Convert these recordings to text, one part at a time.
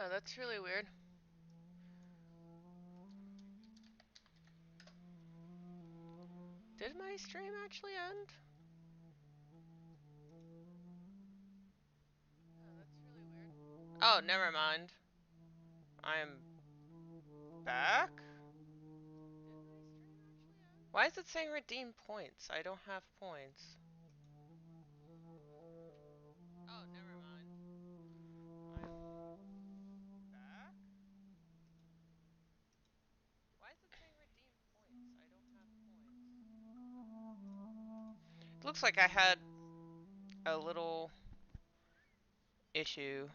Oh, that's really weird. Did my stream actually end? Oh, that's really weird. Oh, never mind. I'm back? Why is it saying redeem points? I don't have points. Oh, never mind. I'm back? Why is it saying redeem points? I don't have points. It looks like I had a little issue.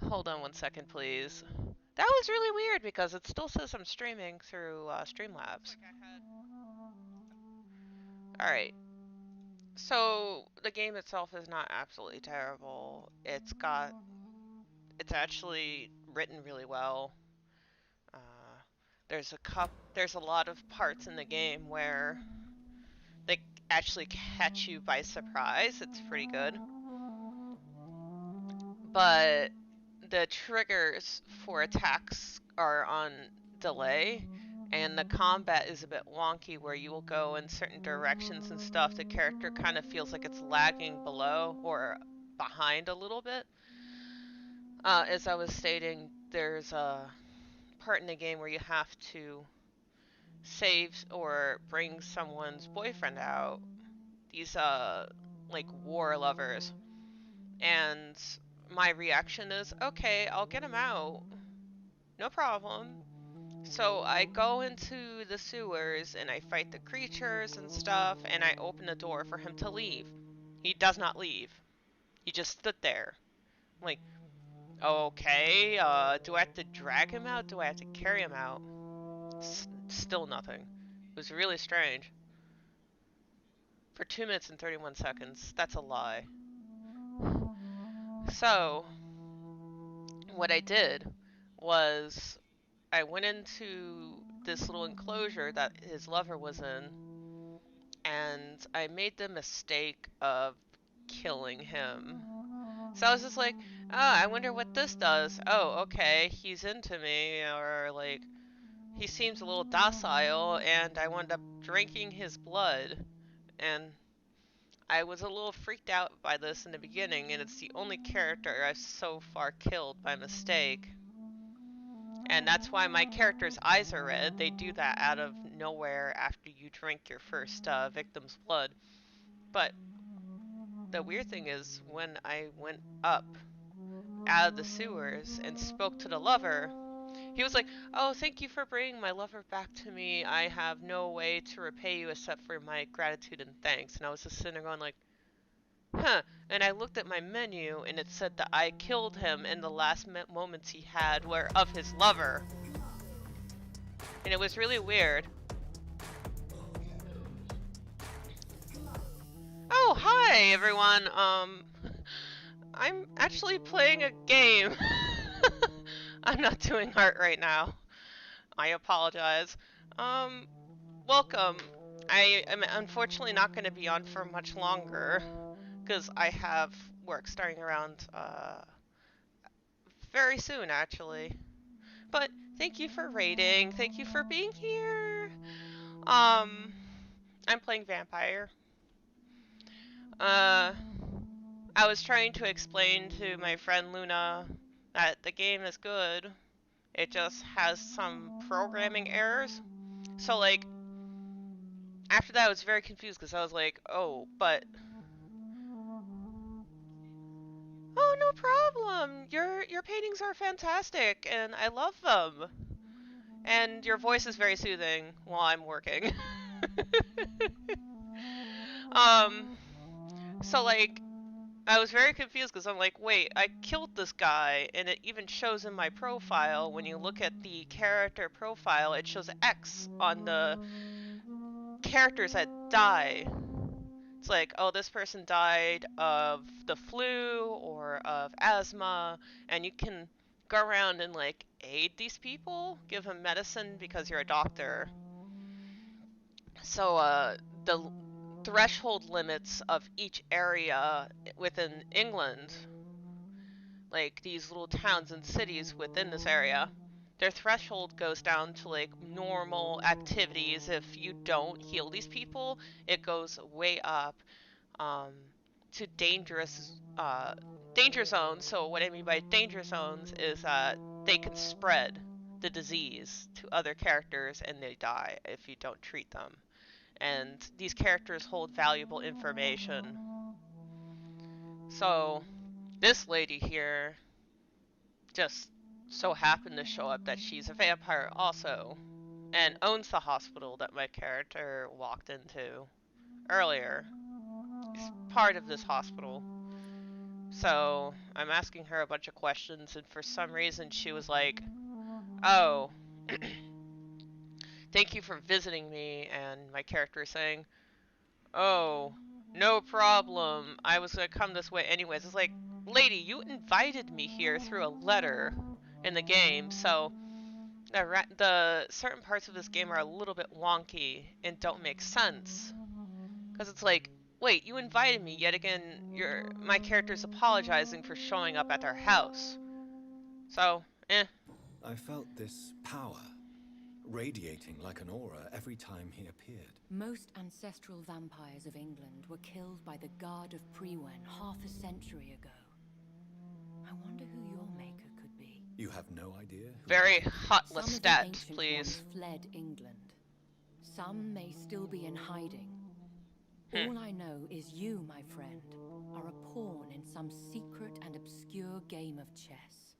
Hold on one second, please. That was really weird because it still says I'm streaming through Streamlabs. Alright, so the game itself is not absolutely terrible. It's actually written really well. Uh, there's a lot of parts in the game where they actually catch you by surprise. It's pretty good. But the triggers for attacks are on delay, and the combat is a bit wonky where you will go in certain directions and stuff. The character kind of feels like it's lagging below or behind a little bit. As I was stating, there's a part in the game where you have to save or bring someone's boyfriend out. These like war lovers. And my reaction is, okay, I'll get him out. No problem. So I go into the sewers and I fight the creatures and stuff, and I open the door for him to leave. He does not leave. He just stood there. I'm like, okay, do I have to drag him out? Do I have to carry him out? Still nothing. It was really strange. For 2 minutes and 31 seconds, that's a lie. So, what I did was I went into this little enclosure that his lover was in, and I made the mistake of killing him. So I was just like, oh, I wonder what this does. Oh, okay, he's into me, or like, he seems a little docile, and I wound up drinking his blood. And I was a little freaked out by this in the beginning, and it's the only character I've so far killed by mistake. And that's why my character's eyes are red. They do that out of nowhere after you drink your first victim's blood. But the weird thing is, when I went up out of the sewers and spoke to the lover, he was like, oh, thank you for bringing my lover back to me. I have no way to repay you except for my gratitude and thanks. And I was just sitting there going like, huh. And I looked at my menu and it said that I killed him and the last moments he had were of his lover. And it was really weird. Oh, hi everyone. I'm actually playing a game. I'm not doing art right now. I apologize. Um, welcome. I am unfortunately not going to be on for much longer because I have work starting around very soon actually. But thank you for raiding. Thank you for being here. Um, I'm playing Vampyr. Uh, I was trying to explain to my friend Luna that the game is good. It just has some programming errors. So like after that I was very confused because I was like, "Oh, but oh, no problem. Your paintings are fantastic and I love them. And your voice is very soothing while I'm working." um so like I was very confused because I'm like, wait, I killed this guy, and it even shows in my profile. When you look at the character profile, it shows X on the characters that die. It's like, oh, this person died of the flu or of asthma, and you can go around and like aid these people, give them medicine because you're a doctor. So, the threshold limits of each area within England like these little towns and cities within this area, their threshold goes down to like normal activities. If you don't heal these people, it goes way up um, to danger zones. So what I mean by danger zones is they can spread the disease to other characters and they die if you don't treat them. And these characters hold valuable information. So this lady here just so happened to show up that she's a vampire also and owns the hospital that my character walked into earlier. She's part of this hospital. So I'm asking her a bunch of questions, and for some reason she was like, oh, thank you for visiting me. And my character is saying, oh, no problem. I was going to come this way anyways. It's like, lady, you invited me here through a letter in the game, so the certain parts of this game are a little bit wonky and don't make sense. Because it's like, wait, you invited me, yet again, my character's apologizing for showing up at their house. So, I felt this power radiating like an aura every time he appeared. Most ancestral vampires of England were killed by the Guard of Prewen half a century ago. I wonder who your maker could be. You have no idea? Very hotless stats, please. Some of the ancient ones fled England. Some may still be in hiding. All I know is you, my friend, are a pawn in some secret and obscure game of chess.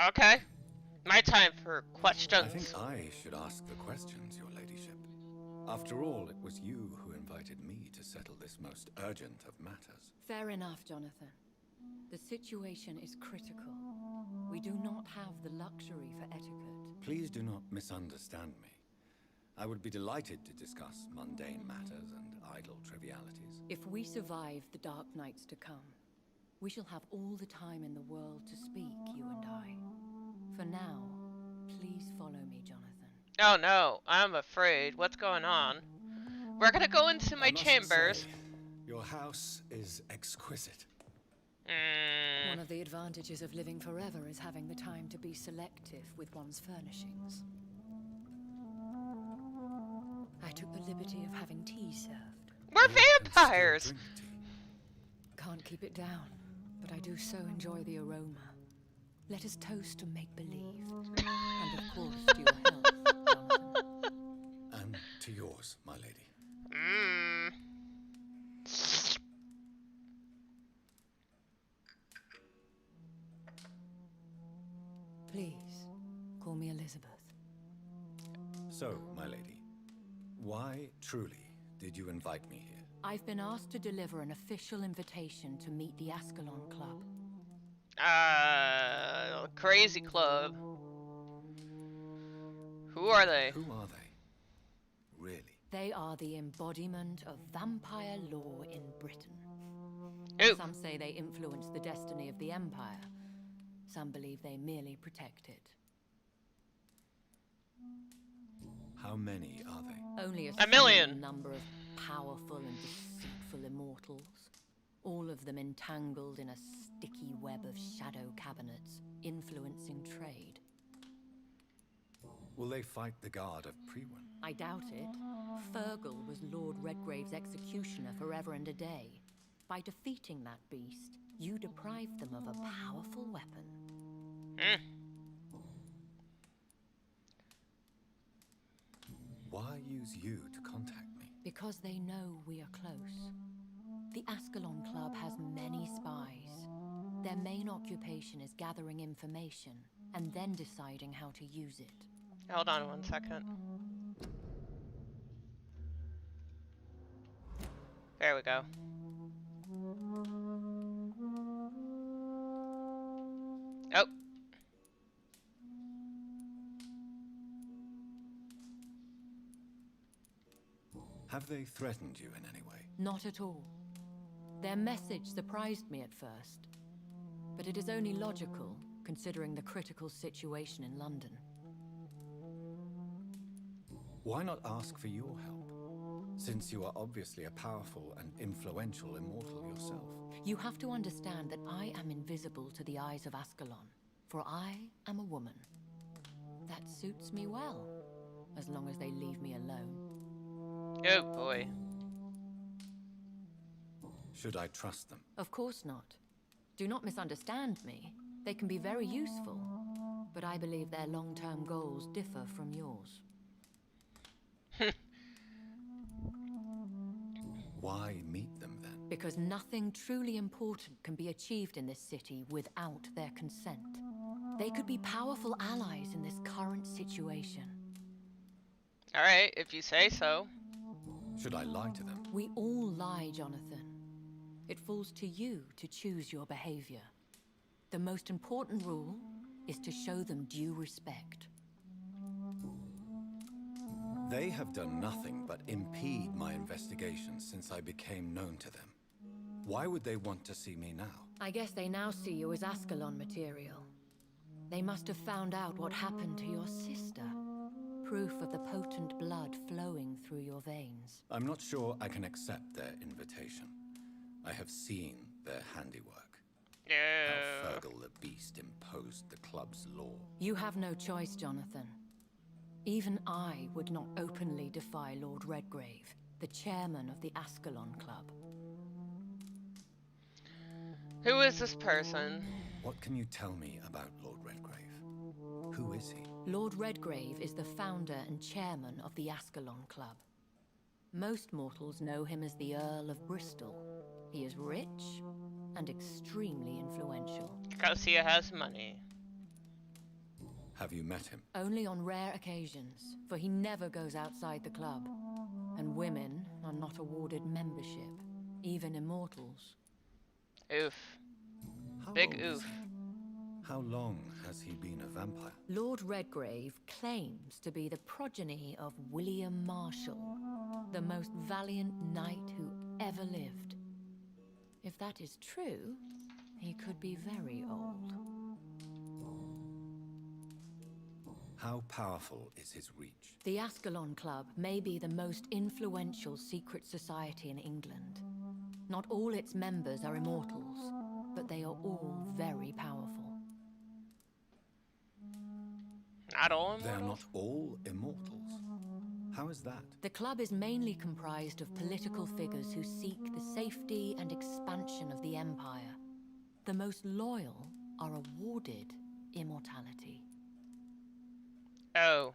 Okay. My time for questions. I think I should ask the questions, your ladyship. After all, it was you who invited me to settle this most urgent of matters. Fair enough, Jonathan. The situation is critical. We do not have the luxury for etiquette. Please do not misunderstand me. I would be delighted to discuss mundane matters and idle trivialities. If we survive the dark nights to come, we shall have all the time in the world to speak, you and I. For now, please follow me, Jonathan. Oh no, I'm afraid. What's going on? We're gonna go into my chambers. Say, your house is exquisite. One of the advantages of living forever is having the time to be selective with one's furnishings. I took the liberty of having tea served. We're vampires! Can't keep it down, but I do so enjoy the aroma. Let us toast to make-believe. And of course to your health, Jonathan. And to yours, my lady. Please, call me Elizabeth. So, my lady, why truly did you invite me here? I've been asked to deliver an official invitation to meet the Ascalon Club. Crazy club. Who are they? Who are they? Really? They are the embodiment of vampire law in Britain. Ooh. Some say they influence the destiny of the Empire. Some believe they merely protect it. How many are they? Only A million. small number of powerful and deceitful immortals. All of them entangled in a sticky web of shadow cabinets, influencing trade. Will they fight the Guard of Prewen? I doubt it. Fergal was Lord Redgrave's executioner forever and a day. By defeating that beast, you deprived them of a powerful weapon. Why use you to contact me? Because they know we are close. The Ascalon Club has many spies. Their main occupation is gathering information and then deciding how to use it. Hold on 1 second. There we go. Oh. Have they threatened you in any way? Not at all. Their message surprised me at first. But it is only logical, considering the critical situation in London. Why not ask for your help? Since you are obviously a powerful and influential immortal yourself. You have to understand that I am invisible to the eyes of Ascalon, for I am a woman. That suits me well, as long as they leave me alone. Oh boy. Should I trust them? Of course not. Do not misunderstand me. They can be very useful, but I believe their long-term goals differ from yours. Why meet them then? Because nothing truly important can be achieved in this city without their consent. They could be powerful allies in this current situation. Alright, if you say so. Should I lie to them? We all lie, Jonathan. It falls to you to choose your behavior. The most important rule is to show them due respect. They have done nothing but impede my investigations since I became known to them. Why would they want to see me now? I guess they now see you as Ascalon material. They must have found out what happened to your sister. Proof of the potent blood flowing through your veins. I'm not sure I can accept their invitation. I have seen their handiwork. How No. Fergal the Beast imposed the club's law. You have no choice, Jonathan. Even I would not openly defy Lord Redgrave, the chairman of the Ascalon Club. Who is this person? What can you tell me about Lord Redgrave? Who is he? Lord Redgrave is the founder and chairman of the Ascalon Club. Most mortals know him as the Earl of Bristol. He is rich and extremely influential. Because he has money. Have you met him? Only on rare occasions, for he never goes outside the club. And women are not awarded membership, even immortals. Oof. How Big old is oof. he? How long has he been a vampire? Lord Redgrave claims to be the progeny of William Marshall, the most valiant knight who ever lived. If that is true, he could be very old. How powerful is his reach? The Ascalon Club may be the most influential secret society in England. Not all its members are immortals, but they are all very powerful. Not all They are not immortals? all immortals. How is that? The club is mainly comprised of political figures who seek the safety and expansion of the Empire. The most loyal are awarded immortality. Oh.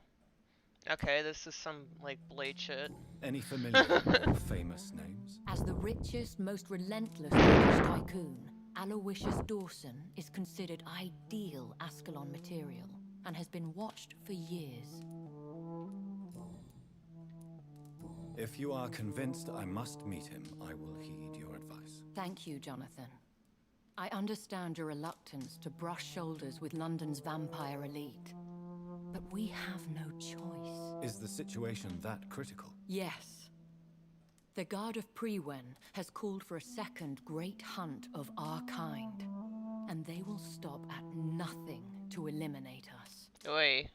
Okay, this is some, like, Blade shit. Any familiar or famous names? As the richest, most relentless British tycoon, Aloysius Dawson is considered ideal Ascalon material and has been watched for years. If you are convinced I must meet him, I will heed your advice. Thank you, Jonathan. I understand your reluctance to brush shoulders with London's vampire elite, but we have no choice. Is the situation that critical? Yes. The Guard of Prewen has called for a second great hunt of our kind, and they will stop at nothing to eliminate us. Oi.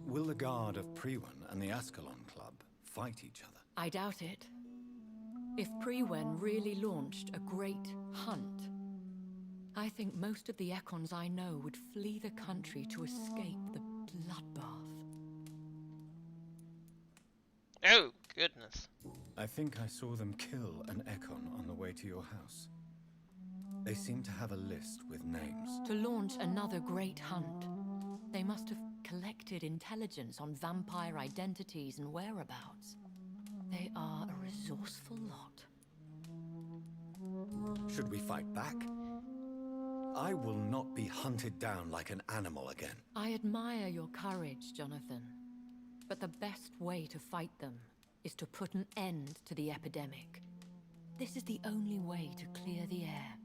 Will the Guard of Prewen and the Ascalon Club fight each other? I doubt it. If Prewen really launched a great hunt, I think most of the Econs I know would flee the country to escape the bloodbath. Oh, goodness. I think I saw them kill an Econ on the way to your house. They seem to have a list with names. To launch another great hunt, they must have collected intelligence on vampire identities and whereabouts. They are a resourceful lot. Should we fight back? I will not be hunted down like an animal again. I admire your courage, Jonathan. But the best way to fight them is to put an end to the epidemic. This is the only way to clear the air.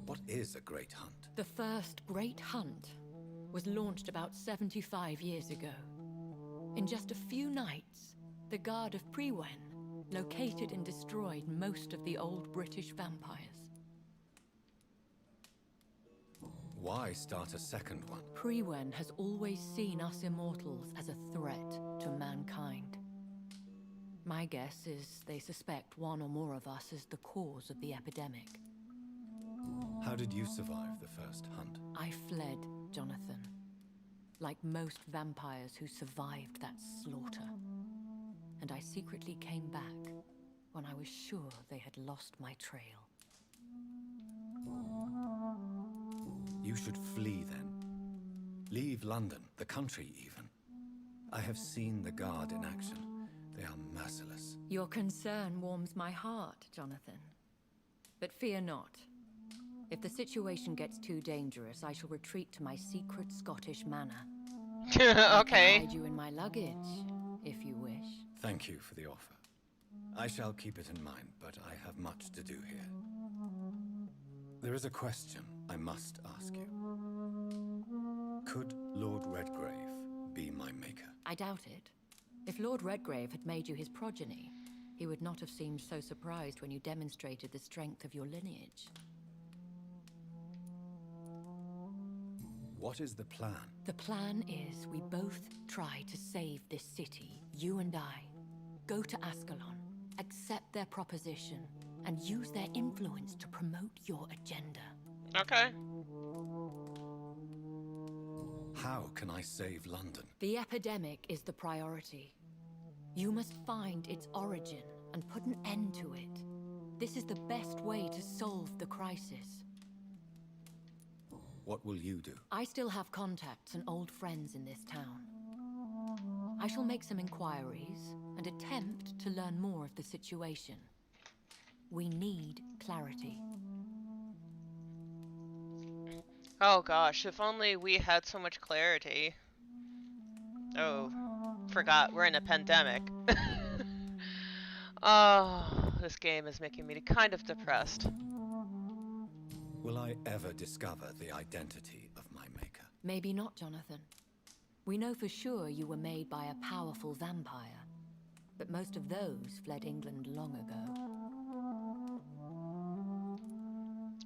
What is a great hunt? The first great hunt was launched about 75 years ago. In just a few nights, the Guard of Prewen located and destroyed most of the old British vampires. Why start a second one? Priwen has always seen us immortals as a threat to mankind. My guess is they suspect one or more of us as the cause of the epidemic. How did you survive the first hunt? I fled, Jonathan. Like most vampires who survived that slaughter. And I secretly came back when I was sure they had lost my trail. You should flee then. Leave London, the country even. I have seen the Guard in action. They are merciless. Your concern warms my heart, Jonathan. But fear not. If the situation gets too dangerous, I shall retreat to my secret Scottish manor. I can Okay. hide you in my luggage, if you wish. Thank you for the offer. I shall keep it in mind, but I have much to do here. There is a question I must ask you. Could Lord Redgrave be my maker? I doubt it. If Lord Redgrave had made you his progeny, he would not have seemed so surprised when you demonstrated the strength of your lineage. What is the plan? The plan is we both try to save this city, you and I. Go to Ascalon, accept their proposition, and use their influence to promote your agenda. Okay. How can I save London? The epidemic is the priority. You must find its origin and put an end to it. This is the best way to solve the crisis. What will you do? I still have contacts and old friends in this town. I shall make some inquiries and attempt to learn more of the situation. We need clarity. Oh gosh, if only we had so much clarity. Oh, forgot, we're in a pandemic. Oh, this game is making me kind of depressed. Will I ever discover the identity of my maker? Maybe not, Jonathan. We know for sure you were made by a powerful vampire, but most of those fled England long ago.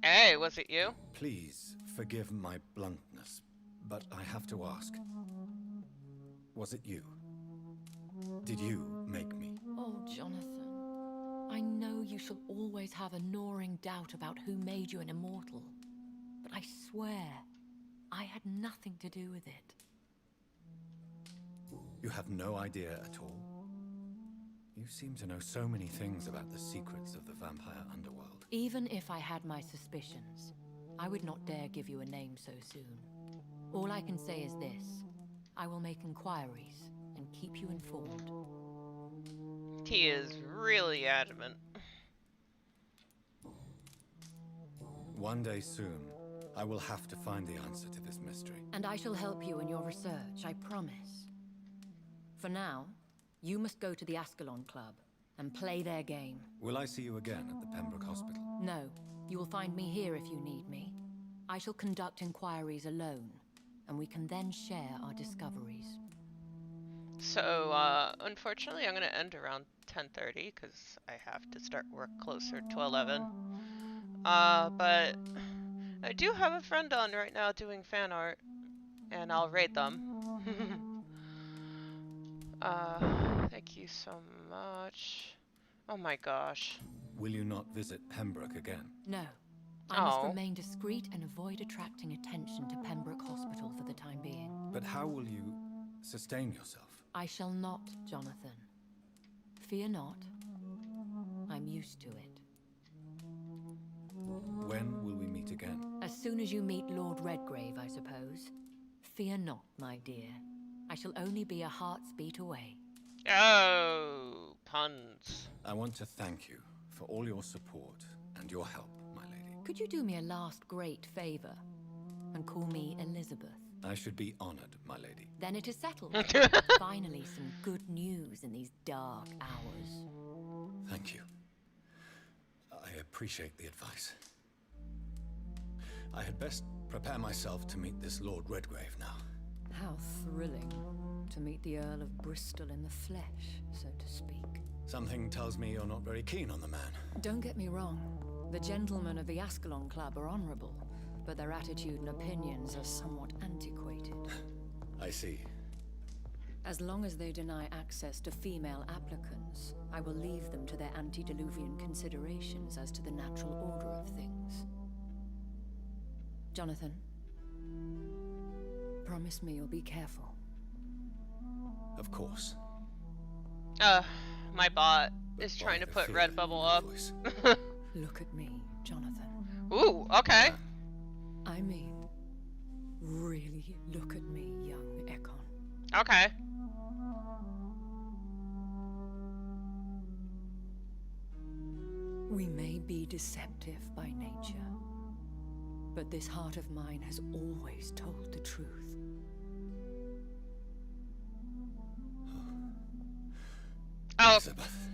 Hey, was it you? Please forgive my bluntness, but I have to ask. Was it you? Did you make me? Oh, Jonathan. I know you shall always have a gnawing doubt about who made you an immortal, but I swear, I had nothing to do with it. You have no idea at all? You seem to know so many things about the secrets of the vampire underworld. Even if I had my suspicions, I would not dare give you a name so soon. All I can say is this. I will make inquiries and keep you informed. He is really adamant. One day soon, I will have to find the answer to this mystery. And I shall help you in your research, I promise. For now, you must go to the Ascalon Club and play their game. Will I see you again at the Pembroke Hospital? No, you will find me here if you need me. I shall conduct inquiries alone, and we can then share our discoveries. So, unfortunately, I'm gonna end around 10:30 because I have to start work closer to 11. But I do have a friend on right now doing fan art, and I'll rate them. Thank you so much. Oh my gosh. Will you not visit Pembroke again? No, I must Oh. remain discreet and avoid attracting attention to Pembroke Hospital for the time being. But how will you sustain yourself? I shall not, Jonathan. Fear not. I'm used to it. When will we meet again? As soon as you meet Lord Redgrave, I suppose. Fear not, my dear. I shall only be a heart's beat away. Oh, puns. I want to thank you for all your support and your help, my lady. Could you do me a last great favor and call me Elizabeth? I should be honored, my lady. Then it is settled. Finally, some good news in these dark hours. Thank you. I appreciate the advice. I had best prepare myself to meet this Lord Redgrave now. How thrilling to meet the Earl of Bristol in the flesh, so to speak. Something tells me you're not very keen on the man. Don't get me wrong. The gentlemen of the Ascalon Club are honorable, but their attitude and opinions are somewhat antiquated. I see. As long as they deny access to female applicants, I will leave them to their antediluvian considerations as to the natural order of things. Jonathan, promise me you'll be careful. Of course. My bot But is by trying to the put fear Redbubble in your up. voice. Look at me, Jonathan. Ooh, okay. I mean, really look at me, young Ekon. Okay. We may be deceptive by nature, but this heart of mine has always told the truth. Oh, Elizabeth.